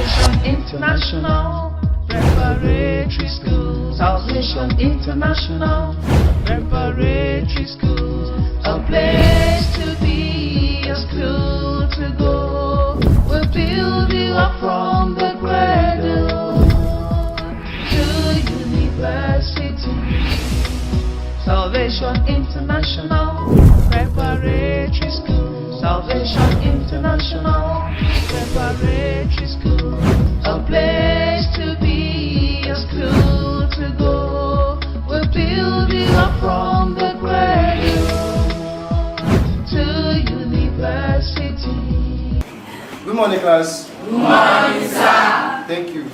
Salvation International Preparatory School. Salvation International Preparatory School. A place to be, a school to go. We'll build you up from the cradle to university. Salvation International Preparatory School. Salvation International Preparatory School. A place to be, a school to go. We'll build you up from the cradle to university. Good morning, class. Good morning, sir. Thank you.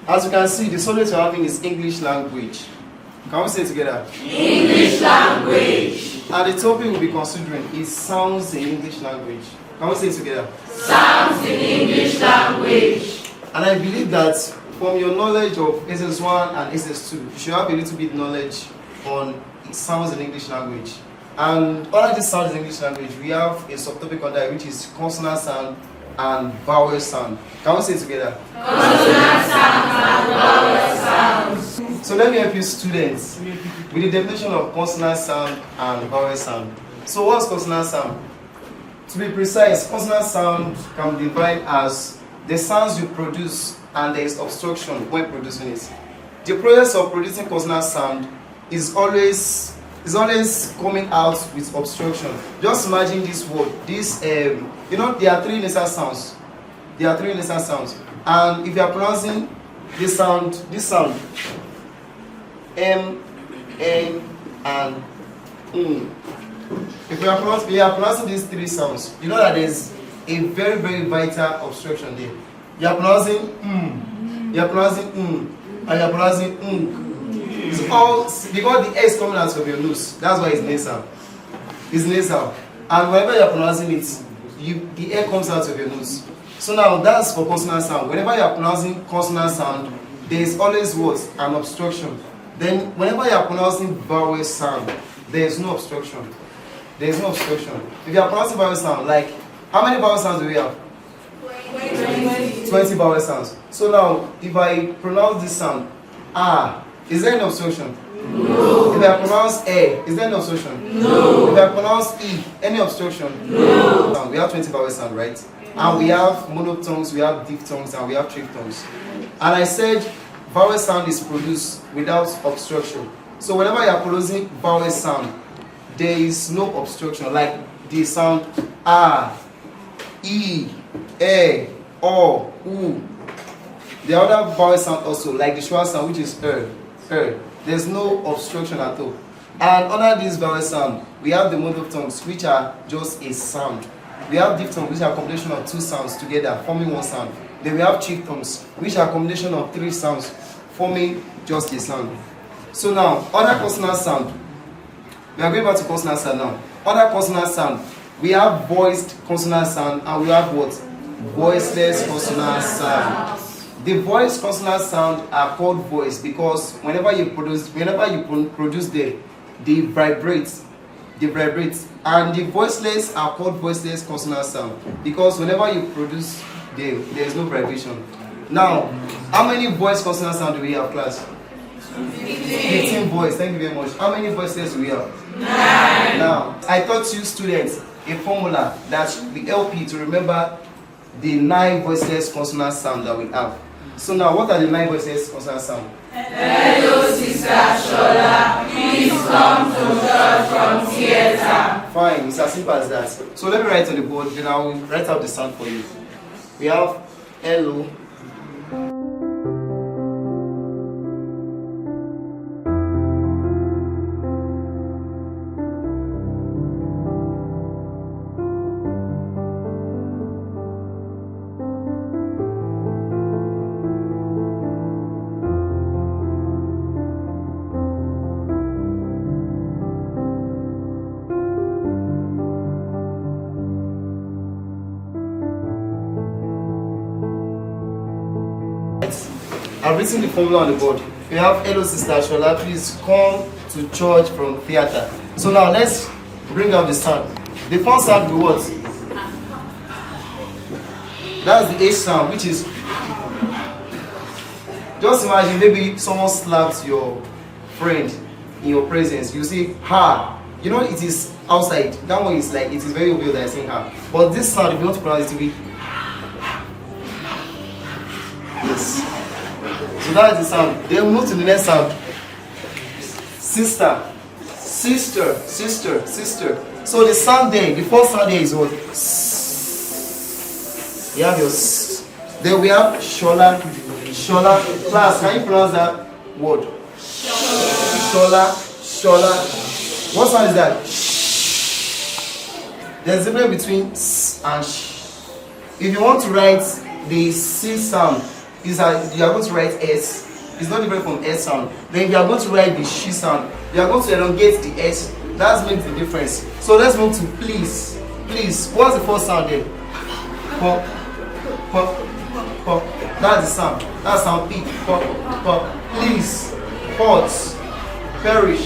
As you can see, the subject we're having is English language. Can we say it together? English language. And the topic we'll be considering is sounds in English language. Can we say it together? Sounds in English language. And I believe that from your knowledge of SS1 and SS2, you should have a little bit knowledge on sounds in English language. And under this sounds in English language, we have a subtopic under it, which is consonant sound and vowel sound. Can we say it together? Consonant sounds and vowel sounds. So let me help you students with the definition of consonant sound and vowel sound. So what's consonant sound? To be precise, consonant sound can be defined as the sounds you produce and there is obstruction when producing it. The process of producing consonant sound is always coming out with obstruction. Just imagine this word. There are three nasal sounds. There are three nasal sounds. And if you are pronouncing this sound, M, N, and If you are pronouncing these three sounds, you know that there's a very, very vital obstruction there. You are pronouncing you are pronouncing and you are pronouncing It's all because the air is coming out of your nose. That's why it's nasal. It's nasal. And whenever you are pronouncing it, the air comes out of your nose. So now that's for consonant sound. Whenever you are pronouncing consonant sound, there is always what? An obstruction. Then whenever you are pronouncing vowel sound, there is no obstruction. There is no obstruction. If you are pronouncing vowel sound, like how many vowel sounds do we have? 20 vowel sounds. So now if I pronounce this sound, is there any obstruction? No. If I pronounce A, is there any obstruction? No. If I pronounce E, any obstruction? No. We have 20 vowel sound, right? And we have monophthongs, we have diphthongs, and we have triphthongs. And I said vowel sound is produced without obstruction. So whenever you are producing vowel sound, there is no obstruction. Like the sound A, E, E, O, U. The other vowel sound also, like the short sound, which is there's no obstruction at all. And under this vowel sound, we have the monophthongs, which are just a sound. We have diphthongs, which are a combination of two sounds together, forming one sound. Then we have triphthongs, which are a combination of three sounds, forming just a sound. So now, other consonant sound. We are going back to consonant sound now. Other consonant sound, we have voiced consonant sound, and we have what? Voiceless consonant sound. The voiced consonant sound are called voice because whenever you produce them, they vibrate. And the voiceless are called voiceless consonant sound because whenever you produce them, there is no vibration. Now, how many voiced consonant sound do we have, class? 15 voice. Thank you very much. How many voices do we have? 9. Now, I taught you students a formula that will help you to remember the 9 voiceless consonant sound that we have. So now, what are the 9 voiceless consonant sound? Hello, Sister Shola. Please come to church from theater. Fine, it's as simple as that. So let me write on the board, then I will write out the sound for you. We have hello. I've written the formula on the board. We have hello Sister Shola, please come to church from theater. So now let's bring out the sound. The first sound will be what? That's the H sound, which is Just imagine maybe someone slaps your friend in your presence. You say ha. You know it is outside. That one is like, it is very obvious that you're saying ha. But this sound, if you want to pronounce it, to be yes. So that is the sound. Then move to the next sound. Sister, sister, sister, sister. So the sound there, the first sound there is what? You have your s. Then we have shola, shola. Class, can you pronounce that word? Shola, shola. What sound is that? There's a difference between s and sh. If you want to write the c sound, you are going to write s. It's not different from s sound. Then if you are going to write the sh sound, you are going to elongate the s. That makes the difference. So let's move to please. Please. What's the first sound there? Pop, pop, pop. That's the sound. That's sound P. Pop, pop. Please. Hot. Perish.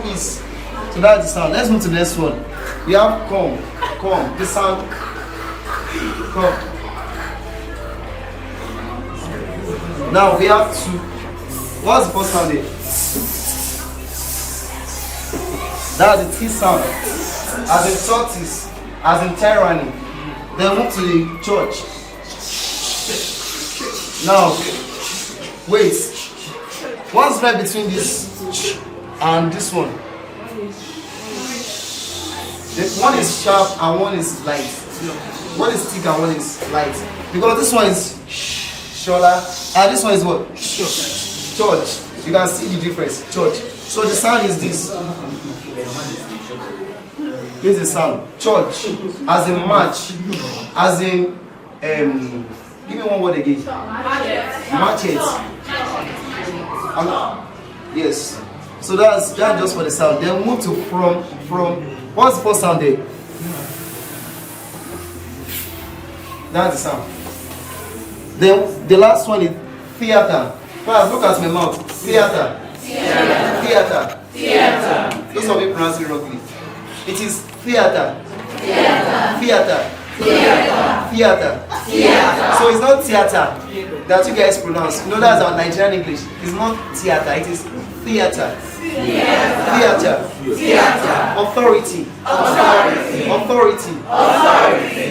Please. So that's the sound. Let's move to the next one. We have come. Come. The sound. Come. Now we have to. What's the first sound there? That's the T sound. As in tortoise, as in tyranny. Then move to the church. Now, wait. What's right between this and this one? The one is sharp and one is light. One is thick and one is light. Because this one is shola and this one is what? Church. You can see the difference. Church. So the sound is this. This is the sound. Church. As in march. As in give me one word again. Machete. Yes. So that's just for the sound. Then move to from. What's the first sound there? That's the sound. Then the last one is theater. First, look at my mouth. Theater. Theater. Theater. Those of you pronounce it wrongly. It is theater. Theater. Theater. Theater. Theater. So it's not theater that you guys pronounce. You know that's our Nigerian English. It's not theater. It is theater. Theater. Theater. Authority. Authority.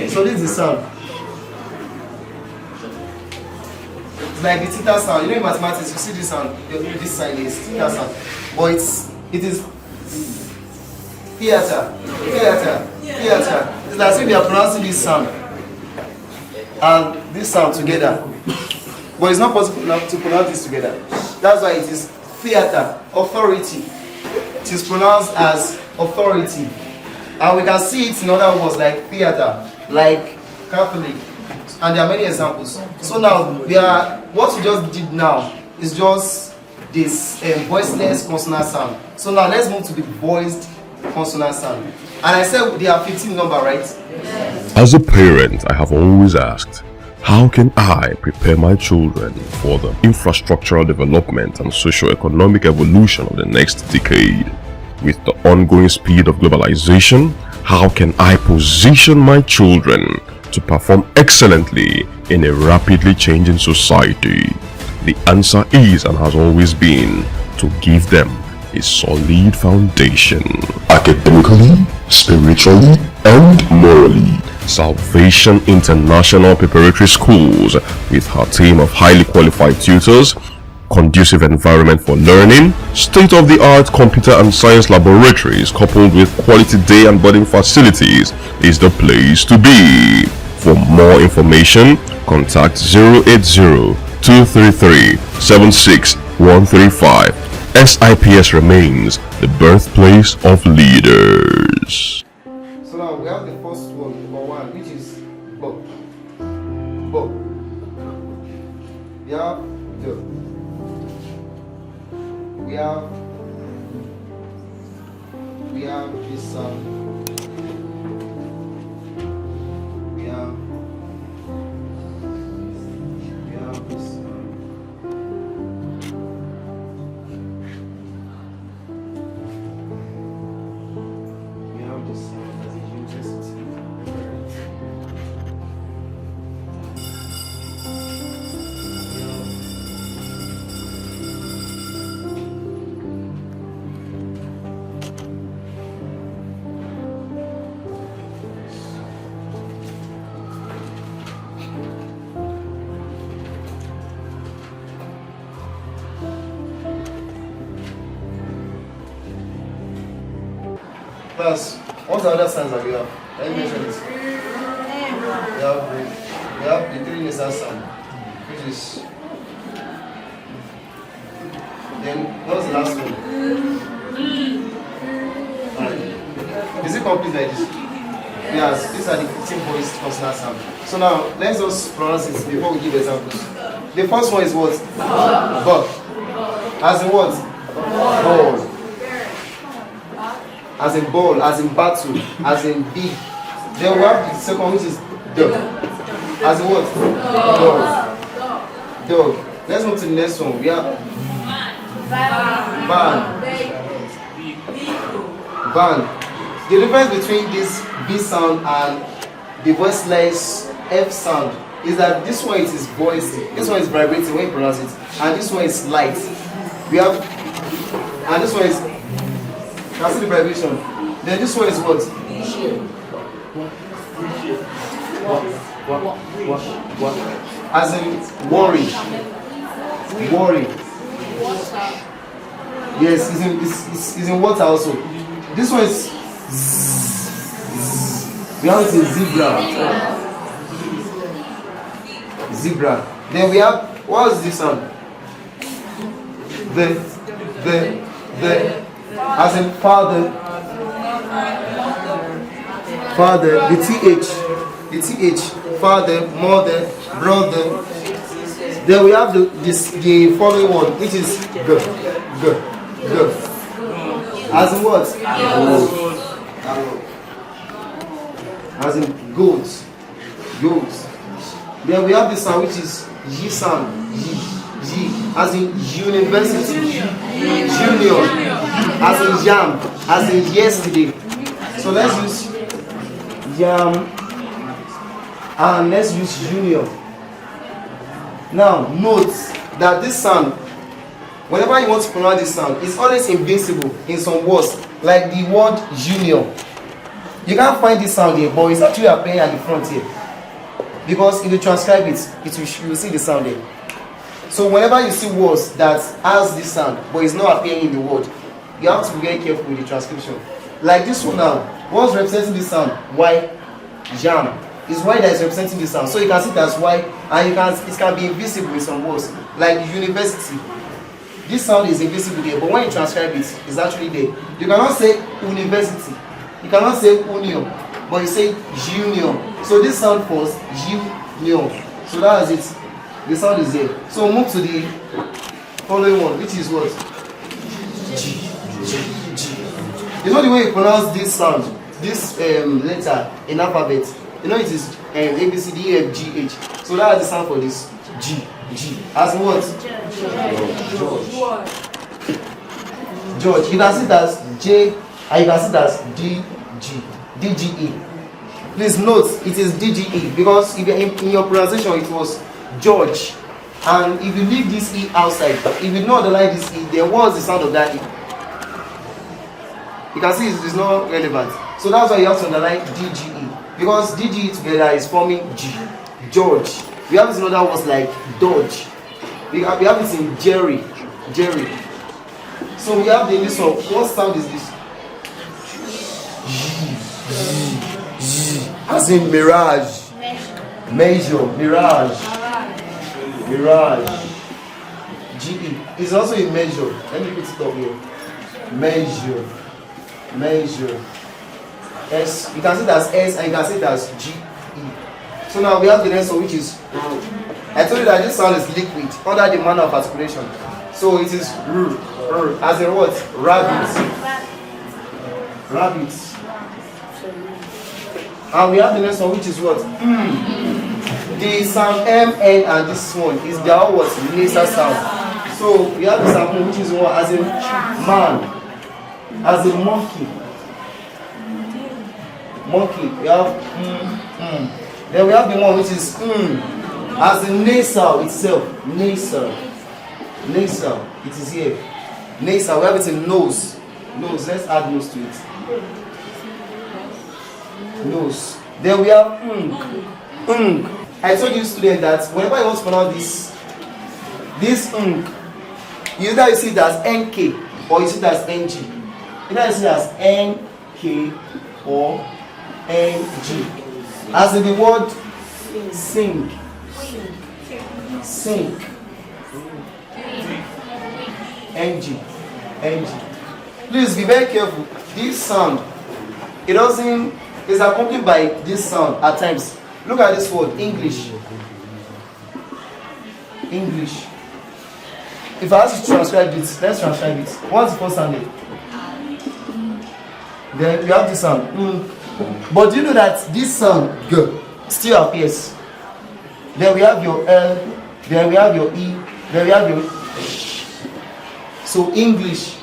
So this is the sound. It's like the theta sound. You know in mathematics, you see this sound. This sign is theta sound, but it is theater. Theater. Theater. It's as if you are pronouncing this sound and this sound together, but it's not possible to pronounce this together. That's why it is theater. Authority. It is pronounced as authority, and we can see it in other words like theater, like Catholic, and there are many examples. So now what we just did now is just this voiceless consonant sound. So now let's move to the voiced consonant sound. And I said there are 15 number, right? Yes. As a parent, I have always asked, how can I prepare my children for the infrastructural development and socio-economic evolution of the next decade? With the ongoing speed of globalization, how can I position my children to perform excellently in a rapidly changing society? The answer is and has always been to give them a solid foundation, academically, spiritually, and morally. Salvation International Preparatory Schools, with her team of highly qualified tutors, conducive environment for learning, state-of-the-art computer and science laboratories coupled with quality day and boarding facilities, is the place to be. For more information, contact 080-233-76135. SIPS remains the birthplace of leaders. So now we have the first one, number one, which is bo. Bo. We have the. We have this sound. We have this sound. Class, what's the other signs that we have? Can you mention it? We have the three nasal sound, which is. Then what's the last one? Alright. Is it complete like this? Yes, these are the 15 voice consonant sound. So now let's just pronounce it before we give examples. The first one is what? Ball. As in what? Ball. As in ball, as in battle, as in big. Then we have the second, which is dog. As in what? Dog. Dog. Let's move to the next one. We have van. Van. The difference between this B sound and the voiceless F sound is that this one it is voicey, this one is vibrating when you pronounce it, and this one is light. We have, and this one is, can see the vibration. Then this one is what? As in worry. Worry. Yes, it's in water also. This one is we have it in zebra. Zebra. Then we have, what is this sound? The as in father. Father, the th, father, mother, brother. Then we have the following one, which is g. As in what? As in goats. Then we have the sound which is y sound. Y. As in university. Junior. As in jam. As in yesterday. So let's use jam and let's use junior. Now note that this sound, whenever you want to pronounce this sound, it's always invincible in some words, like the word junior. You can't find this sound here, but it's actually appearing at the front here. Because if you transcribe it, you will see the sound there. So whenever you see words that has this sound, but it's not appearing in the word, you have to be very careful with the transcription. Like this one now, what's representing this sound? Y, jam. It's Y that is representing this sound. So you can see it as Y, and it can be invisible in some words, like university. This sound is invisible there, but when you transcribe it, it's actually there. You cannot say university. You cannot say union, but you say junior. So this sound first, junior. So that is it. The sound is there. So move to the following one, which is what? G. You know the way you pronounce this sound, this letter in alphabet. You know it is A, B, C, D, E, F, G, H. So that is the sound for this. G. As in what? George. You can see it as J, and you can see it as DGE. Please note, it is DGE because if in your pronunciation it was George. And if you leave this E outside, if you don't underline this E, then what's the sound of that E? You can see it's not relevant. So that's why you have to underline DGE. Because DGE together is forming G. George. We have it in other words like Dodge. We have it in Jerry. So we have the list of what sound is this? As in mirage. Major. Mirage. GE. It's also in measure. Let me put it up here. Measure. S. You can see it as S and you can see it as GE. So now we have the next one, which is R. I told you that this sound is liquid under the manner of articulation. So it is R. As in what? Rabbits. And we have the next one, which is what? The sound M, N, and this one is their what? Nasal sound. So we have the sound which is what? As in man. As in monkey. We have Then we have the one which is as in nasal itself. Nasal. It is here. Nasal. We have it in nose. Let's add nose to it. Nose. Then we have I told you students that whenever you want to pronounce this you either see it as NK or you see it as NG. Either you see it as NK K or N-G. As in the word sing. Sing. N-G. N-G. Please be very careful. This sound, is accompanied by this sound at times. Look at this word, English. English. If I ask you to transcribe it, let's transcribe it. What's the first sound? Then you have this sound. But do you know that this sound G still appears? Then we have your L, then we have your E, then we have your sh. So English.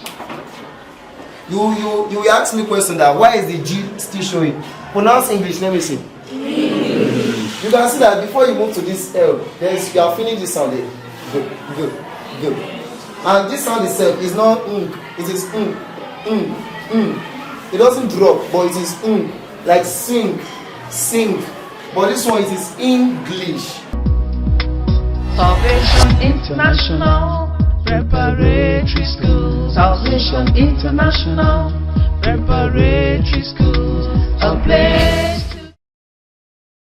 You ask me a question that why is the G still showing? Pronounce English, let me see. You can see that before you move to this L, you are feeling this sound there. Good. And this sound itself is not it is It doesn't drop, but it is like sing. But this one, it is English. Salvation International Preparatory School. Salvation International Preparatory School. A place